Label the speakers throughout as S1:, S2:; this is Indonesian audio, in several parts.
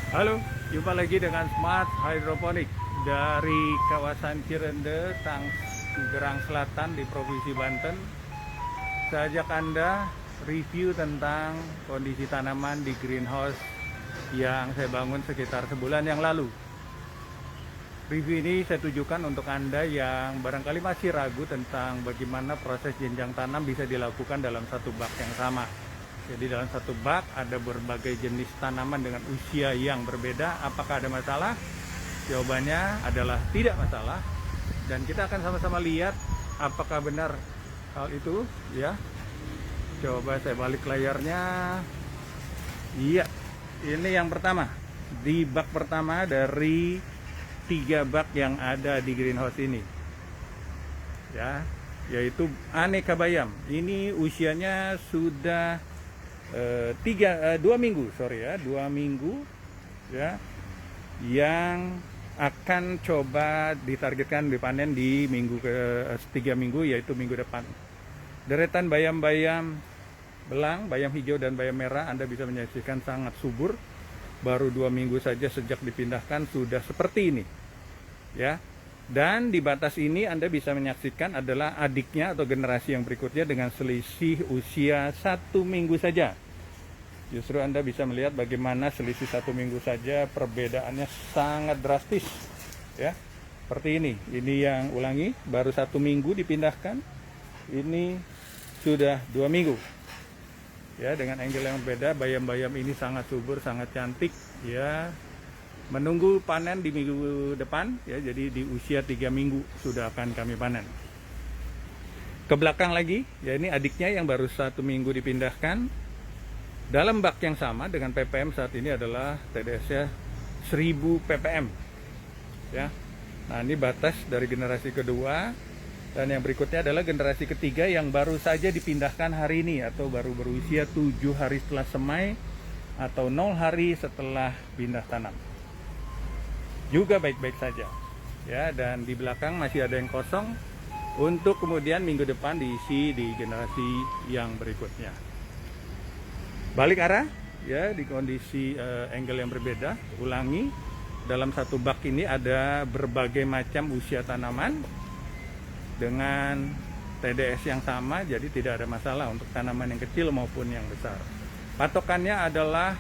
S1: Halo, jumpa lagi dengan Smart Hydroponic dari kawasan Cirende, Tanggerang Selatan di Provinsi Banten. Saya ajak Anda review tentang kondisi tanaman di greenhouse yang saya bangun sekitar sebulan yang lalu. Review ini saya tujukan untuk Anda yang barangkali masih ragu tentang bagaimana proses jenjang tanam bisa dilakukan dalam satu bak yang sama. Jadi dalam satu bak ada berbagai jenis tanaman dengan usia yang berbeda. Apakah ada masalah? Jawabannya adalah tidak masalah. Dan kita akan sama-sama lihat apakah benar hal itu, ya. Coba saya balik layarnya. Iya, ini yang pertama. Di bak pertama dari 3 bak yang ada di greenhouse ini. Ya, yaitu aneka bayam. Ini usianya sudah 2 minggu, 2 minggu ya, yang akan coba ditargetkan dipanen di minggu ke 3 minggu, yaitu minggu depan. Deretan bayam-bayam belang, bayam hijau dan bayam merah Anda bisa menyaksikan sangat subur. Baru 2 minggu saja sejak dipindahkan sudah seperti ini ya. Dan di batas ini Anda bisa menyaksikan adalah adiknya atau generasi yang berikutnya dengan selisih usia 1 minggu saja. Justru Anda bisa melihat bagaimana selisih 1 minggu saja perbedaannya sangat drastis. Ya, seperti ini. Ini yang ulangi, baru 1 minggu dipindahkan. Ini sudah 2 minggu. Ya, dengan angle yang berbeda, bayam-bayam ini sangat subur, sangat cantik. Ya, menunggu panen di minggu depan, ya, jadi di usia 3 minggu sudah akan kami panen. Ke belakang lagi, ya, ini adiknya yang baru 1 minggu dipindahkan. Dalam bak yang sama dengan ppm saat ini adalah TDS-nya 1000 ppm. Ya. Nah, ini batas dari generasi kedua, dan yang berikutnya adalah generasi ketiga yang baru saja dipindahkan hari ini atau baru berusia 7 hari setelah semai atau 0 hari setelah pindah tanam. Juga baik-baik saja ya, dan di belakang masih ada yang kosong untuk kemudian minggu depan diisi di generasi yang berikutnya. Balik arah ya, di kondisi angle yang berbeda. Ulangi, dalam satu bak ini ada berbagai macam usia tanaman dengan TDS yang sama, jadi tidak ada masalah untuk tanaman yang kecil maupun yang besar. Patokannya adalah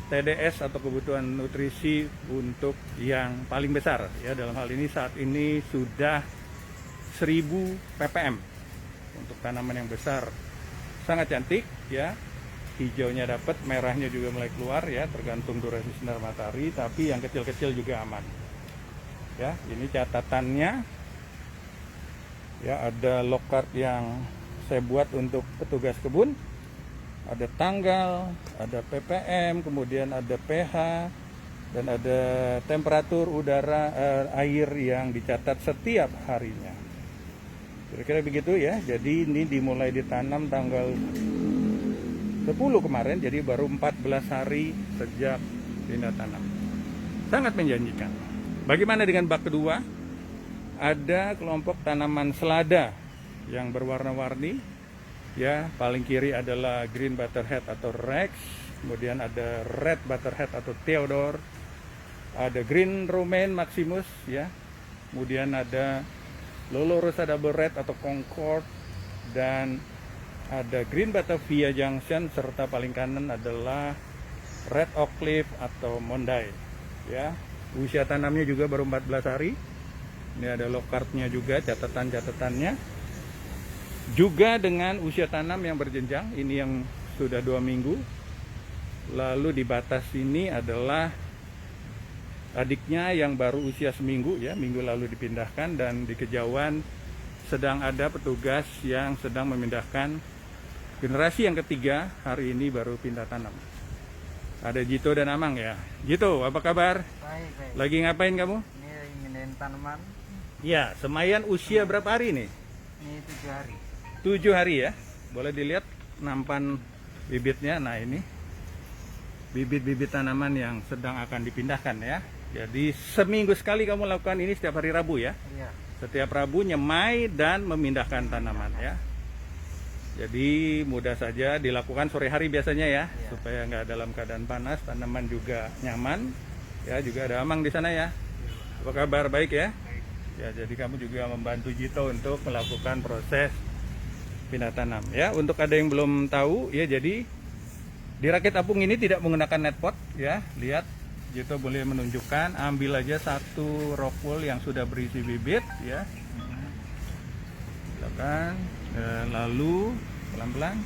S1: TDS atau kebutuhan nutrisi untuk yang paling besar ya. Dalam hal ini saat ini sudah 1000 ppm untuk tanaman yang besar. Sangat cantik ya. Hijaunya dapat, merahnya juga mulai keluar ya, tergantung durasi sinar matahari, tapi yang kecil-kecil juga aman. Ya, ini catatannya. Ya, ada locard yang saya buat untuk petugas kebun. Ada tanggal, ada ppm, kemudian ada pH, dan ada temperatur udara air yang dicatat setiap harinya. Kira-kira begitu ya. Jadi ini dimulai ditanam tanggal 10 kemarin, jadi baru 14 hari sejak pindah tanam. Sangat menjanjikan. Bagaimana dengan bak kedua? Ada kelompok tanaman selada yang berwarna-warni. Ya, paling kiri adalah green butterhead atau Rex, kemudian ada red butterhead atau Theodore, ada green romaine maximus ya, kemudian ada Lolo rosa double red atau Concord, dan ada green batavia junction, serta paling kanan adalah red oak leaf atau Monday ya. Usia tanamnya juga baru 14 hari. Ini ada locardnya juga, catatan-catatannya. Juga dengan usia tanam yang berjenjang, ini yang sudah 2 minggu. Lalu di batas ini adalah adiknya yang baru usia seminggu ya, minggu lalu dipindahkan, dan di kejauhan sedang ada petugas yang sedang memindahkan generasi yang ketiga, hari ini baru pindah tanam. Ada Jito dan Amang ya. Jito, apa kabar?
S2: Baik, baik.
S1: Lagi ngapain kamu?
S2: Ini ingin tanaman.
S1: Ya, semayan usia berapa hari nih?
S2: Ini 7 hari.
S1: 7 hari ya. Boleh dilihat nampan bibitnya. Nah, ini bibit-bibit tanaman yang sedang akan dipindahkan ya. Jadi seminggu sekali kamu lakukan ini, setiap hari Rabu ya.
S2: Iya.
S1: Setiap Rabu nyemai dan memindahkan tanaman ya. Jadi mudah saja dilakukan sore hari biasanya ya,
S2: Iya.
S1: supaya nggak dalam keadaan panas, tanaman juga nyaman. Ya, juga ada Amang di sana ya. Apa kabar? Baik ya? Ya, jadi kamu juga membantu Jito untuk melakukan proses pindah tanam. Ya, untuk ada yang belum tahu ya, jadi di rakit apung ini tidak menggunakan net pot ya. Lihat, Jito boleh menunjukkan, ambil aja satu rock wool yang sudah berisi bibit ya. Silakan. Dan lalu pelan-pelan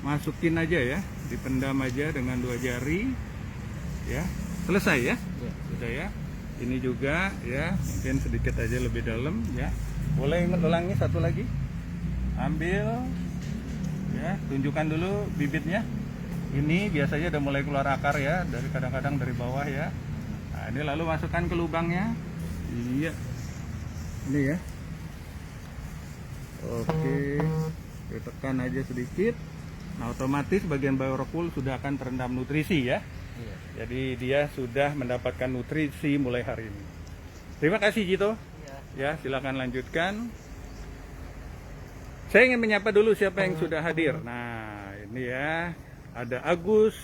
S1: masukin aja ya, dipendam aja dengan 2 jari ya. Selesai ya?
S2: Iya.
S1: Sudah ya. Ini juga ya, mungkin sedikit aja lebih dalam ya. Boleh ulangi satu lagi. Ambil ya, tunjukkan dulu bibitnya. Ini biasanya udah mulai keluar akar ya, dari kadang-kadang dari bawah ya. Nah, ini lalu masukkan ke lubangnya. Iya. Ini ya. Oke, tekan aja sedikit. Nah, otomatis bagian bawah rock wool sudah akan terendam nutrisi ya.
S2: Iya.
S1: Jadi dia sudah mendapatkan nutrisi mulai hari ini. Terima kasih Jito.
S2: Iya.
S1: Ya, silakan lanjutkan. Saya ingin menyapa dulu siapa yang sudah hadir. Nah, ini ya, ada Agus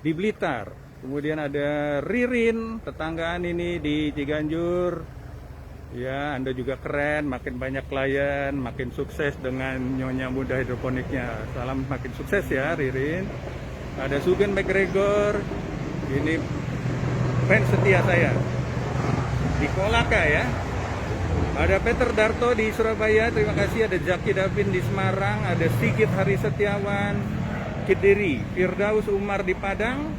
S1: di Blitar. Kemudian ada Ririn, tetanggaan ini di Ciganjur. Ya, Anda juga keren, makin banyak klien, makin sukses dengan Nyonya Muda hidroponiknya. Salam makin sukses ya, Ririn. Ada Sugeng McGregor, ini fans setia saya. Di Kolaka ya. Ada Peter Darto di Surabaya, terima kasih. Ada Jaki Davin di Semarang, ada Sigit Hari Setiawan, Kediri, Firdaus Umar di Padang,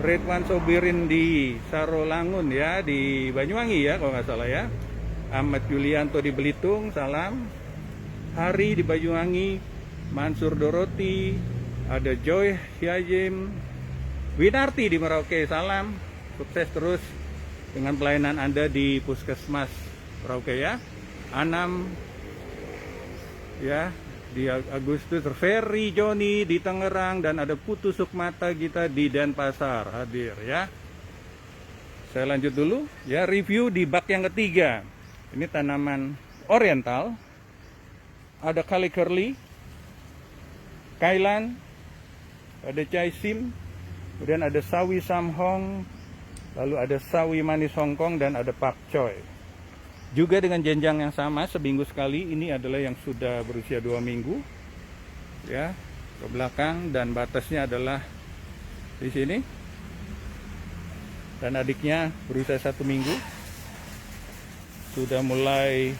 S1: Redwan Sobirin di Sarolangun ya, di Banyuwangi ya kalau nggak salah ya. Ahmad Yulianto di Belitung, salam. Hari di Banyuwangi, Mansur Doroti, ada Joy Hyajim, Winarti di Merauke, salam. Sukses terus dengan pelayanan Anda di Puskesmas Merauke ya. Anam ya di Agustus, Ferry Joni di Tangerang, dan ada Putu Sukmata kita di Denpasar hadir ya. Saya lanjut dulu ya, review di bak yang ketiga. Ini tanaman oriental. Ada Kali Curly, Kailan, ada Chai Sim, kemudian ada Sawi Samhong, lalu ada Sawi Manis Hongkong, dan ada Pak Choi. Juga dengan jenjang yang sama, seminggu sekali. Ini adalah yang sudah berusia 2 minggu ya, ke belakang, dan batasnya adalah di sini. Dan adiknya berusia 1 minggu, sudah mulai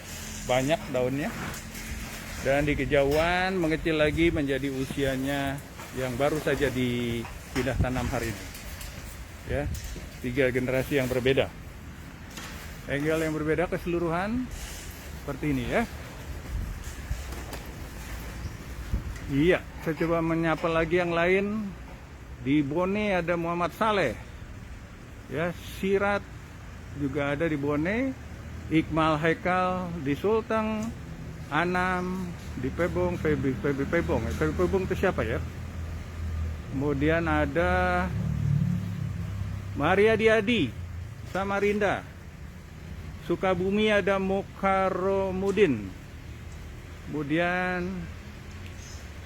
S1: banyak daunnya, dan di kejauhan mengecil lagi menjadi usianya yang baru saja dipindah tanam hari ini ya. 3 generasi yang berbeda, angle yang berbeda, keseluruhan seperti ini ya. Iya, saya coba menyapa lagi yang lain. Di Bone ada Muhammad Saleh ya, Sirat juga ada di Bone, Iqmal Haikal di Sulteng, Anam di Pebong, Febi Pebong. Febi Pebong itu siapa ya? Kemudian ada Maria Diadi, Samarinda. Sukabumi ada Mukaromudin. Kemudian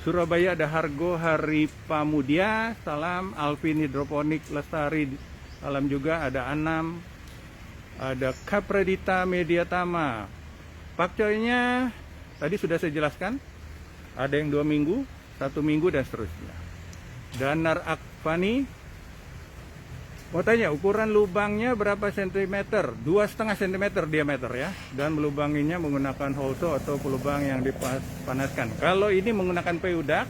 S1: Surabaya ada Hargo Haripamudia, salam. Alvin Hidroponik Lestari, salam juga. Ada Anam, ada Kapredita Mediatama. Pakcoynya tadi sudah saya jelaskan, ada yang 2 minggu, 1 minggu, dan seterusnya. Danar Akvani, mau tanya ukuran lubangnya berapa sentimeter? 2,5 cm diameter ya, dan melubanginya menggunakan holso atau pelubang yang dipanaskan. Kalau ini menggunakan PU duct,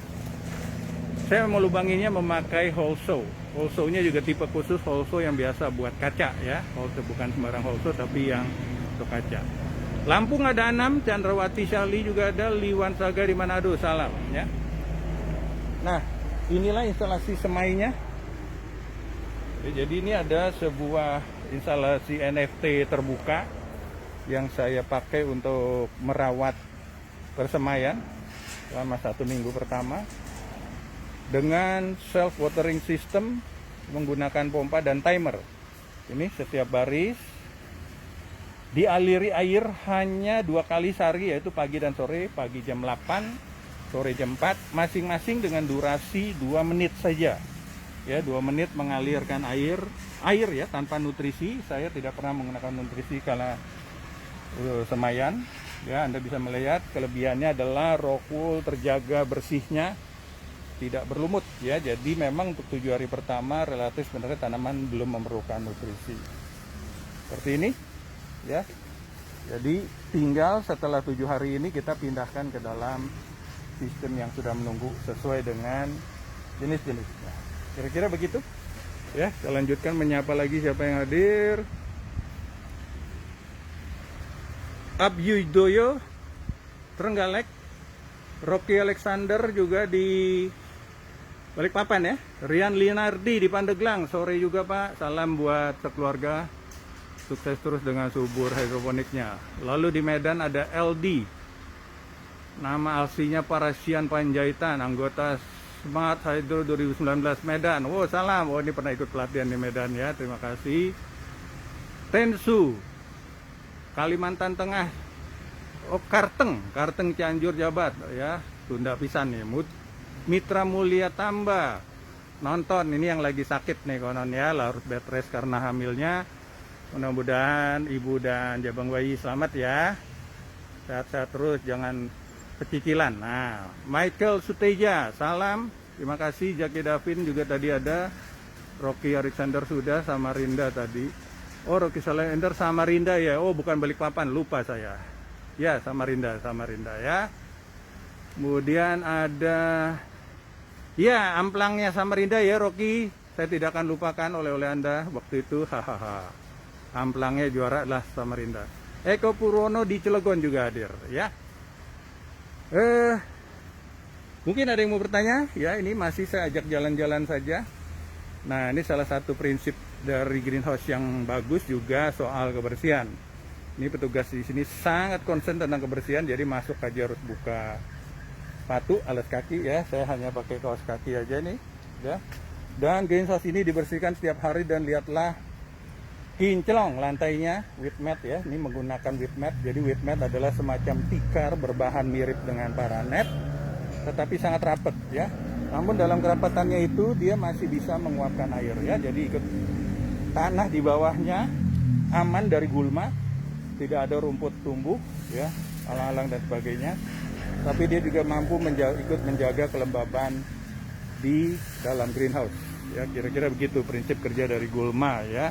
S1: saya mau lubanginya memakai holso. Holso-nya juga tipe khusus, holso yang biasa buat kaca ya. Holso bukan sembarang holso, tapi yang untuk kaca. Lampung ada 6, Chandrawati Syali juga ada, Liwan Saga di Manado, salam ya. Nah, inilah instalasi semainya. Jadi ini ada sebuah instalasi NFT terbuka yang saya pakai untuk merawat persemaian selama 1 minggu pertama, dengan self watering system menggunakan pompa dan timer. Ini setiap baris dialiri air hanya 2 kali sehari, yaitu pagi dan sore. Pagi jam 8, sore jam 4, masing-masing dengan durasi 2 menit saja. Ya, 2 menit mengalirkan air ya, tanpa nutrisi. Saya tidak pernah menggunakan nutrisi karena semayan. Ya, Anda bisa melihat kelebihannya adalah rock wool terjaga bersihnya, tidak berlumut ya. Jadi memang untuk 7 hari pertama relatif sebenarnya tanaman belum memerlukan nutrisi. Seperti ini ya. Jadi tinggal setelah 7 hari ini kita pindahkan ke dalam sistem yang sudah menunggu sesuai dengan jenis-jenisnya. Kira-kira begitu ya. Kita lanjutkan menyapa lagi siapa yang hadir. Abyudoyo Trenggalek, Rocky Alexander juga di Balikpapan ya. Rian Linardi di Pandeglang, sore juga Pak. Salam buat sekeluarga. Sukses terus dengan subur hidroponiknya. Lalu di Medan ada LD. Nama aslinya Parasian Panjaitan, anggota Smart Hydro 2019 Medan. Wow, salam. Oh, ini pernah ikut pelatihan di Medan ya. Terima kasih. Tensu Kalimantan Tengah. Oh, Karteng Cianjur Jabat ya. Tunda pisan nih. Mitra Mulia Tamba. Nonton ini yang lagi sakit nih konon ya, harus bed rest karena hamilnya. Mudah-mudahan ibu dan jabang bayi selamat ya. Sehat-sehat terus, jangan pecicilan. Nah, Michael Suteja, salam. Terima kasih. Jaki Davin juga tadi ada. Rocky Alexander sudah, Samarinda tadi. Oh, Rocky Alexander Samarinda ya. Oh, bukan Balikpapan, lupa saya. Ya, Samarinda ya. Kemudian ada ya, amplangnya Samarinda ya Rocky. Saya tidak akan lupakan oleh-oleh Anda waktu itu. Hahaha. Amplangnya juara lah Samarinda. Eko Purwono di Cilegon juga hadir ya. Mungkin ada yang mau bertanya ya. Ini masih saya ajak jalan-jalan saja. Nah, ini salah satu prinsip dari greenhouse yang bagus juga soal kebersihan. Ini petugas di sini sangat konsen tentang kebersihan. Jadi masuk aja harus buka sepatu, alas kaki ya. Saya hanya pakai kaos kaki aja nih ya. Dan greenhouse ini dibersihkan setiap hari dan lihatlah kinclong lantainya with mat ya. Ini menggunakan with mat. Jadi with mat adalah semacam tikar berbahan mirip dengan paranet, tetapi sangat rapat ya. Namun dalam kerapatannya itu dia masih bisa menguapkan air ya. Jadi ikut tanah di bawahnya aman dari gulma, tidak ada rumput tumbuh ya, alang-alang dan sebagainya. Tapi dia juga mampu ikut menjaga kelembaban di dalam greenhouse ya. Kira-kira begitu prinsip kerja dari gulma ya.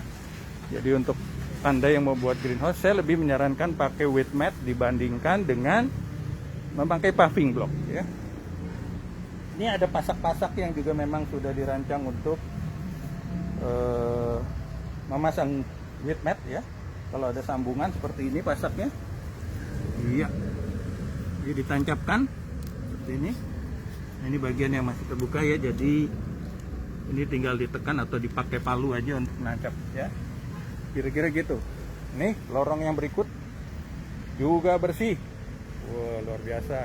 S1: Jadi untuk Anda yang mau buat greenhouse, saya lebih menyarankan pakai with mat dibandingkan dengan memakai paving block ya. Ini ada pasak-pasak yang juga memang sudah dirancang untuk memasang with mat ya. Kalau ada sambungan seperti ini pasaknya, iya, ini ditancapkan seperti ini. Ini bagian yang masih terbuka ya, jadi ini tinggal ditekan atau dipakai palu aja untuk menancap ya. Kira-kira gitu. Nih lorong yang berikut juga bersih. Wah, luar biasa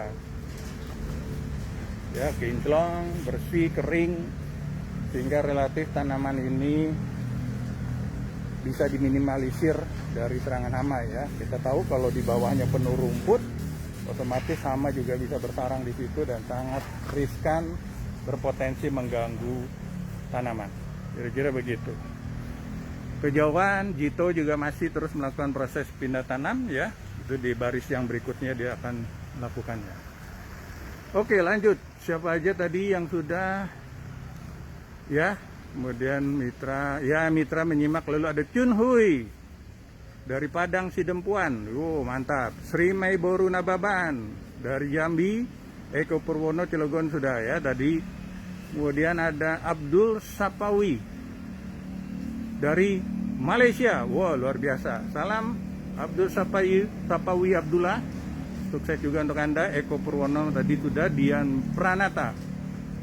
S1: ya, kinclong, bersih, kering, sehingga relatif tanaman ini bisa diminimalisir dari serangan hama ya. Kita tahu kalau di bawahnya penuh rumput, otomatis hama juga bisa bersarang di situ dan sangat riskan, berpotensi mengganggu tanaman. Kira-kira begitu. Kejauhan Jito juga masih terus melakukan proses pindah tanam ya. Itu di baris yang berikutnya dia akan melakukannya. Oke, lanjut. Siapa aja tadi yang sudah ya? Kemudian Mitra, ya Mitra menyimak. Lalu ada Chun Hui dari Padang Sidempuan. Mantap. Sri Mai Boru Nababan dari Jambi. Eko Purwono Cilegon sudah ya tadi. Kemudian ada Abdul Sapawi dari Malaysia. Wow, luar biasa. Salam Abdul Sapawi Abdullah. Sukses juga untuk Anda. Eko Purwono tadi sudah. Dian Pranata.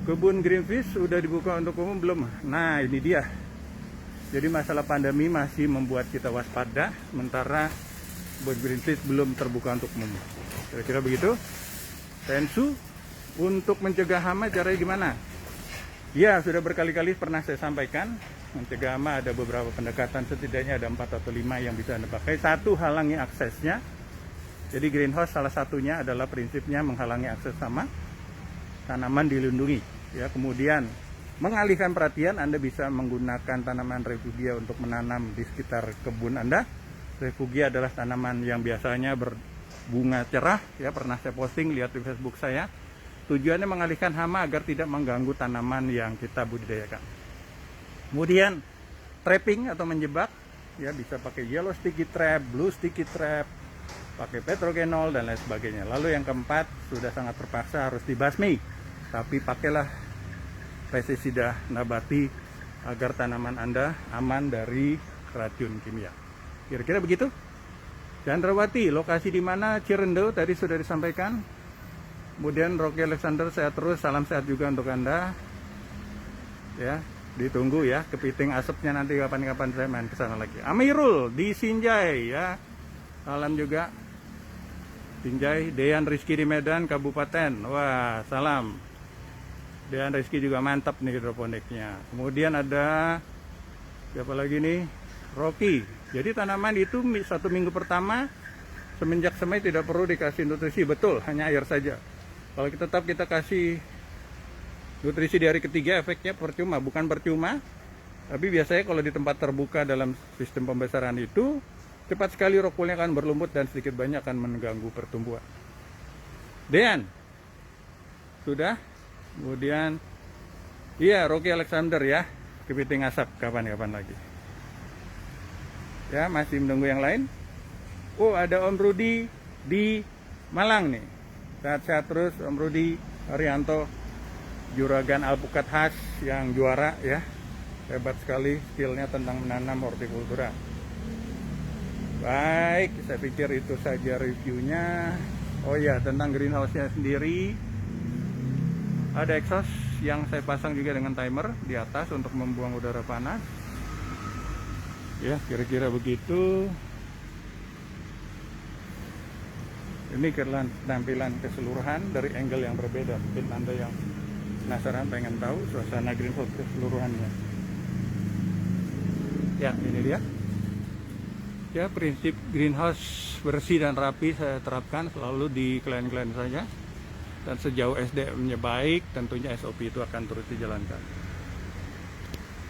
S1: Kebun Greenfish sudah dibuka untuk umum belum? Nah, ini dia. Jadi masalah pandemi masih membuat kita waspada, sementara kebun Greenfish belum terbuka untuk umum. Kira-kira begitu. Tensu, untuk mencegah hama caranya gimana? Ya, sudah berkali-kali pernah saya sampaikan. Mencegah hama ada beberapa pendekatan, setidaknya ada 4 atau 5 yang bisa Anda pakai. Satu, halangi aksesnya. Jadi greenhouse salah satunya adalah prinsipnya menghalangi akses hama. tanaman dilindungi. Ya, kemudian mengalihkan perhatian, Anda bisa menggunakan tanaman refugia untuk menanam di sekitar kebun Anda. Refugia adalah tanaman yang biasanya berbunga cerah, ya, pernah saya posting, lihat di Facebook saya. Tujuannya mengalihkan hama agar tidak mengganggu tanaman yang kita budidayakan. Kemudian trapping atau menjebak, ya, bisa pakai yellow sticky trap, blue sticky trap, pakai petrogenol dan lain sebagainya. Lalu yang keempat, sudah sangat terpaksa harus dibasmi, tapi pakailah pestisida nabati agar tanaman Anda aman dari racun kimia. Kira-kira begitu. Chandrawati, lokasi di mana? Cirende, tadi sudah disampaikan. Kemudian Rocky Alexander, sehat terus, salam sehat juga untuk Anda. Ya, ditunggu ya kepiting asapnya nanti kapan-kapan saya main ke sana lagi. Amirul di Sinjai, ya. Salam juga. Sinjai, Dean Rizky di Medan Kabupaten. Wah, salam. Dan Rizky juga mantap nih hidroponiknya. Kemudian ada siapa lagi nih? Rocky. Jadi tanaman itu 1 minggu pertama semenjak semai tidak perlu dikasih nutrisi, betul, hanya air saja. Kalau kita kasih nutrisi di hari ketiga, efeknya percuma, bukan percuma. Tapi biasanya kalau di tempat terbuka dalam sistem pembesaran itu cepat sekali rokulnya akan berlumput dan sedikit banyak akan mengganggu pertumbuhan. Dean, sudah. Kemudian iya, Rocky Alexander ya, kepiting asap kapan-kapan lagi. Ya, masih menunggu yang lain. Oh, ada Om Rudi di Malang nih. Sehat-sehat terus Om Rudi Arianto, juragan alpukat khas yang juara ya. Hebat sekali skillnya tentang menanam hortikultura. Baik, saya pikir itu saja reviewnya. Oh ya, tentang greenhouse-nya sendiri. Ada exhaust yang saya pasang juga dengan timer di atas untuk membuang udara panas. Ya, kira-kira begitu. Ini tampilan keseluruhan dari angle yang berbeda. Mungkin Anda yang penasaran pengen tahu suasana greenhouse keseluruhannya. Ya, ini dia. Ya, prinsip greenhouse bersih dan rapi saya terapkan selalu di klien-klien saya. Dan sejauh SDM-nya baik, tentunya SOP itu akan terus dijalankan.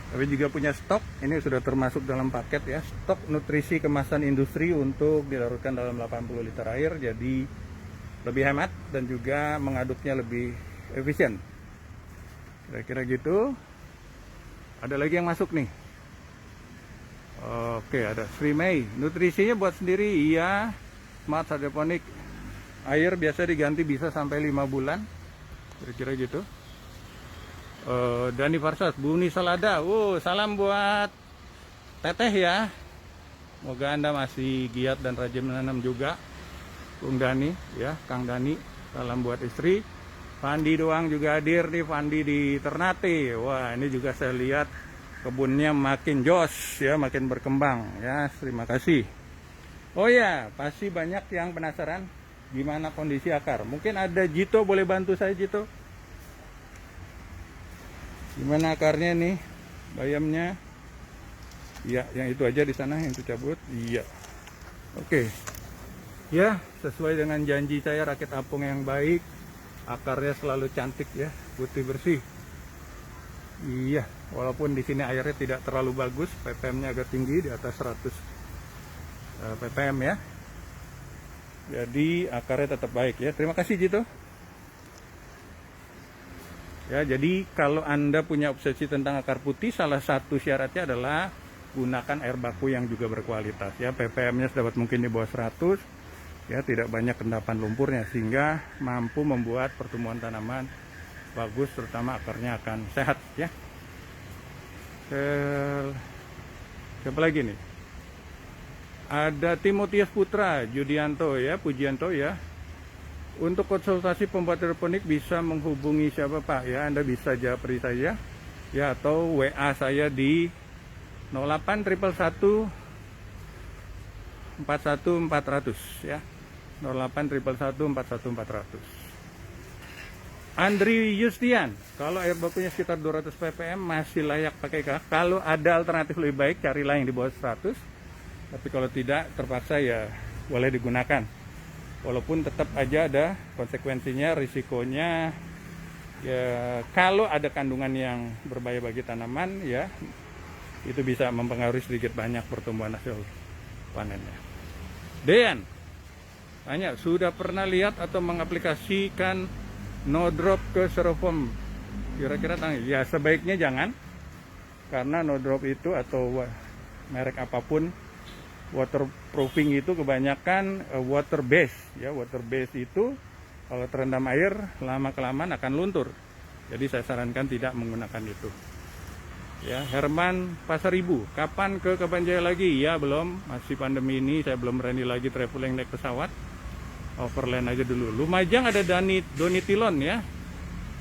S1: Tapi juga punya stok, ini sudah termasuk dalam paket ya, stok nutrisi kemasan industri untuk dilarutkan dalam 80 liter air, jadi lebih hemat dan juga mengaduknya lebih efisien. Kira-kira gitu. Ada lagi yang masuk nih. Oke, ada Sri Mei, nutrisinya buat sendiri, iya. Smart hydroponic, air biasa diganti bisa sampai 5 bulan, kira-kira gitu. Dani Farsas, Buni Salada, salam buat Teteh ya. Semoga Anda masih giat dan rajin menanam juga. Bung Dani ya, Kang Dani, salam buat istri. Fandi doang juga hadir nih, Fandi di Ternate. Wah, ini juga saya lihat kebunnya makin jos ya, makin berkembang ya. Terima kasih. Oh ya, pasti banyak yang penasaran gimana kondisi akar. Mungkin ada Jito, boleh bantu saya Jito? Gimana akarnya nih, bayamnya? Iya, yang itu aja di sana yang itu cabut. Iya. Oke. Ya, sesuai dengan janji saya, rakit apung yang baik, akarnya selalu cantik ya, putih bersih. Iya, walaupun di sini airnya tidak terlalu bagus, ppm-nya agak tinggi di atas 100 ppm ya. Jadi akarnya tetap baik ya. Terima kasih Jito. Ya, jadi kalau Anda punya obsesi tentang akar putih, salah satu syaratnya adalah gunakan air baku yang juga berkualitas ya. ppm-nya dapat mungkin di bawah 100 ya, tidak banyak endapan lumpurnya sehingga mampu membuat pertumbuhan tanaman bagus, terutama akarnya akan sehat ya. Siapa lagi nih? Ada Timotius Putra Judianto ya, Pujianto ya. Untuk konsultasi pembuat hidroponik bisa menghubungi siapa Pak ya? Anda bisa japri saya ya, atau WA saya di 0811 41400 ya. 0811 41400. Andri Yustian, kalau air bakunya sekitar 200 ppm masih layak pakai kah? Kalau ada alternatif lebih baik, carilah yang di bawah 100. Tapi kalau tidak, terpaksa ya boleh digunakan. Walaupun tetap aja ada konsekuensinya, risikonya Ya, kalau ada kandungan yang berbahaya bagi tanaman, ya itu bisa mempengaruhi sedikit banyak pertumbuhan hasil panennya. Dean, tanya, sudah pernah lihat atau mengaplikasikan no drop ke styrofoam? Kira-kira tanya, ya sebaiknya jangan, karena no drop itu atau merek apapun waterproofing itu kebanyakan water base, ya water base itu kalau terendam air lama kelamaan akan luntur. Jadi saya sarankan tidak menggunakan itu. Ya, Herman Pasaribu, kapan ke Kabanjaya lagi? Ya belum, masih pandemi ini saya belum berani lagi traveling naik pesawat. Overland aja dulu. Lumajang ada Doni Tilon ya.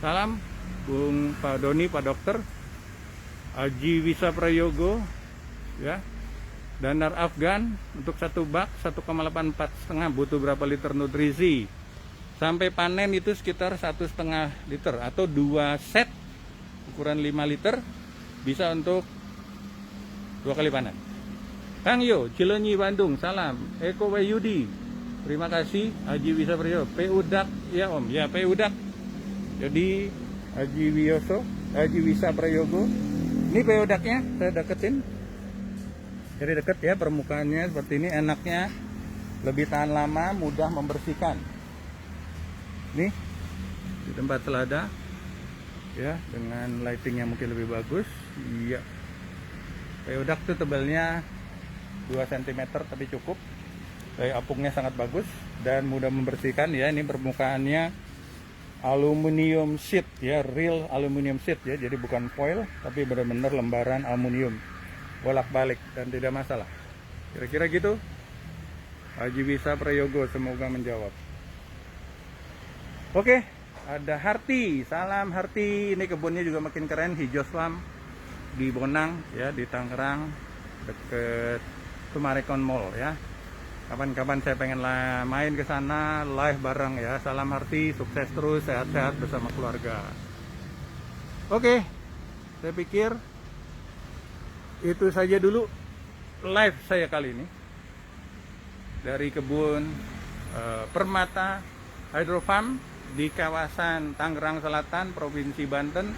S1: Salam Bung Pak Doni, Pak Dokter. Aji Wisa Prayogo ya. Danar Afgan untuk satu bak 1,84,5 butuh berapa liter nutrisi? Sampai panen itu sekitar 1,5 liter atau 2 set ukuran 5 liter bisa untuk 2 kali panen. Kang Yo, Cileunyi Bandung, salam. Eko Wayudi, terima kasih. Haji Wisa Prayogo, Pudak ya Om, ya Pudak. Jadi Haji Wisa Prayogo, ini Pudaknya saya deketin. Jadi deket ya permukaannya seperti ini, enaknya lebih tahan lama, mudah membersihkan. Nih di tempat selada ya, dengan lighting yang mungkin lebih bagus. Iya, Peudak tuh tebalnya 2 cm tapi cukup. Daya apungnya sangat bagus dan mudah membersihkan ya. Ini permukaannya aluminium sheet ya, real aluminium sheet ya, jadi bukan foil tapi benar-benar lembaran aluminium bolak-balik dan tidak masalah. Kira-kira gitu. Haji Wisa Prayogo semoga menjawab. Oke, ada Harti, salam Harti. Ini kebunnya juga makin keren, hijau slam di Bonang ya, di Tangerang deket Sumarekon Mall ya. Kapan-kapan saya pengen main ke sana live bareng ya. Salam Harti, sukses terus, sehat-sehat bersama keluarga. Oke, saya pikir itu saja dulu live saya kali ini dari kebun Permata Hydro Farm di kawasan Tangerang Selatan, Provinsi Banten,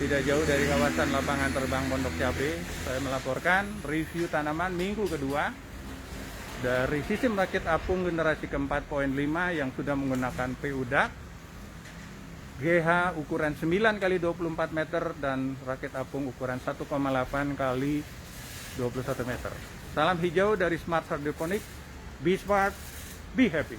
S1: tidak jauh dari kawasan lapangan terbang Pondok Cabe. Saya melaporkan review tanaman minggu kedua dari sistem rakit apung generasi ke-4.5 yang sudah menggunakan Pudak GH ukuran 9 x 24 meter dan rakit apung ukuran 1,8 x 21 meter. Salam hijau dari Smart Hydroponic. Be smart, be happy.